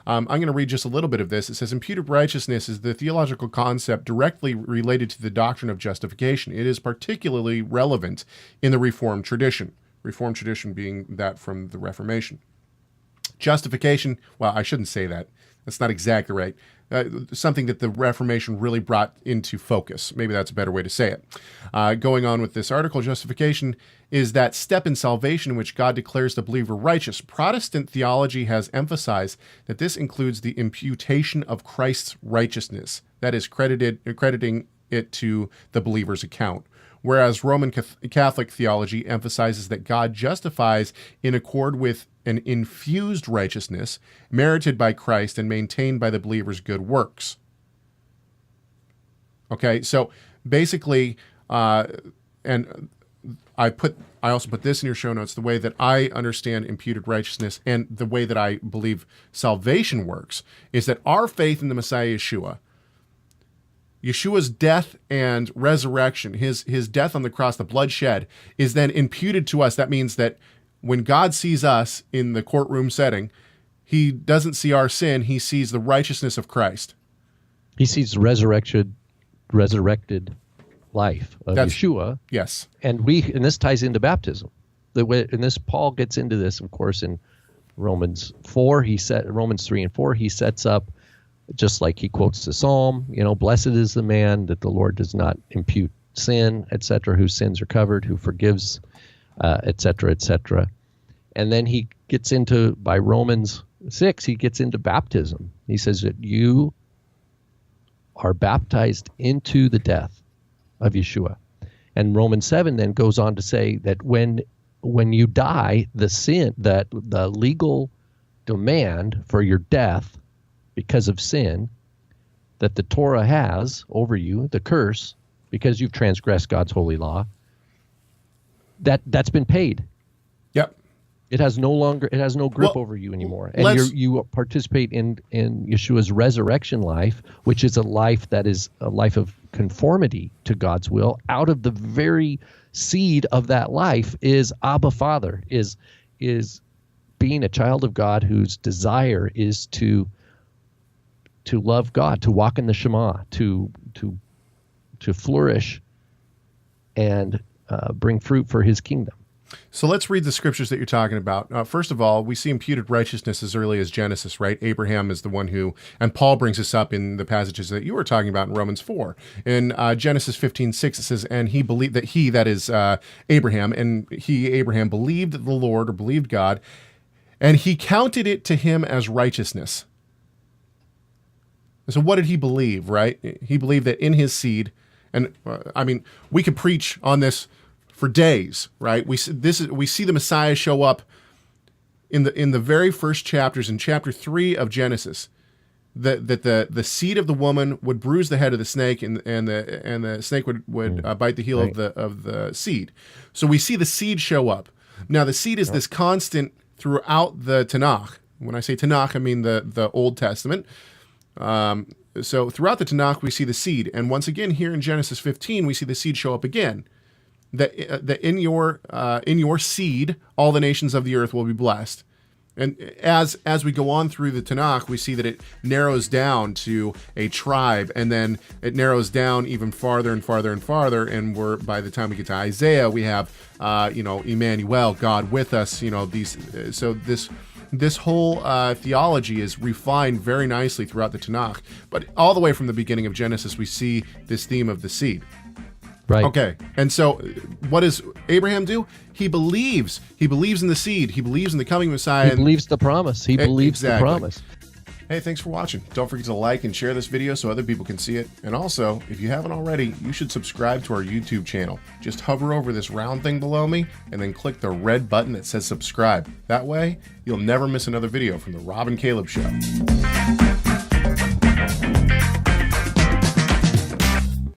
I'm going to read just a little bit of this. It says, imputed righteousness is the theological concept directly related to the doctrine of justification. It is particularly relevant in the Reformed tradition. Reformed tradition being that from the Reformation. Justification, well, I shouldn't say that. That's not exactly right. Something that the Reformation really brought into focus. Maybe that's a better way to say it. Going on with this article, justification is that step in salvation in which God declares the believer righteous. Protestant theology has emphasized that this includes the imputation of Christ's righteousness, that is, crediting it to the believer's account. Whereas Roman Catholic theology emphasizes that God justifies in accord with an infused righteousness merited by Christ and maintained by the believer's good works. Okay, so basically, and I also put this in your show notes, the way that I understand imputed righteousness and the way that I believe salvation works is that our faith in the Messiah Yeshua's death and resurrection, his death on the cross, the blood shed, is then imputed to us. That means that when God sees us in the courtroom setting, he doesn't see our sin, he sees the righteousness of Christ. He sees resurrected life of Yeshua. Yes. And this ties into baptism. Paul gets into this, of course, in Romans 3 and 4, he sets up, just like he quotes the Psalm, blessed is the man that the Lord does not impute sin, etc., whose sins are covered, who forgives, etc., etc. And then he gets into, by Romans 6, he gets into baptism. He says that you are baptized into the death of Yeshua. And Romans 7 then goes on to say that when you die, the legal demand for your death because of sin that the Torah has over you, the curse, because you've transgressed God's holy law, that's been paid. Yep. It has no grip over you anymore. And you participate in Yeshua's resurrection life, which is a life that is a life of conformity to God's will. Out of the very seed of that life is Abba Father, is being a child of God whose desire is to love God, to walk in the Shema, to flourish and bring fruit for his kingdom. So let's read the scriptures that you're talking about. First of all, we see imputed righteousness as early as Genesis, right? Abraham is the one who, and Paul brings this up in the passages that you were talking about in Romans 4. In Genesis 15:6, it says, and he believed that is Abraham, and Abraham, believed the Lord, or believed God, and he counted it to him as righteousness. So what did he believe, right? He believed that in his seed, and we could preach on this for days, right? We see the Messiah show up in the very first chapters, in chapter 3 of Genesis, that the seed of the woman would bruise the head of the snake, and the snake would bite the heel of the seed. So we see the seed show up. Now the seed is this constant throughout the Tanakh. When I say Tanakh, I mean the Old Testament. So throughout the Tanakh, we see the seed, and once again here in Genesis 15, we see the seed show up again. That in your seed, all the nations of the earth will be blessed. And as we go on through the Tanakh, we see that it narrows down to a tribe, and then it narrows down even farther and farther and farther. And by the time we get to Isaiah, we have Emmanuel, God with us. This whole theology is refined very nicely throughout the Tanakh. But all the way from the beginning of Genesis, we see this theme of the seed. Right. Okay. And so what does Abraham do? He believes. He believes in the seed. He believes in the coming Messiah. He believes the promise. He believes the promise. Hey, thanks for watching. Don't forget to like and share this video so other people can see it. And also, if you haven't already, you should subscribe to our YouTube channel. Just hover over this round thing below me and then click the red button that says subscribe. That way, you'll never miss another video from the Rob and Caleb Show.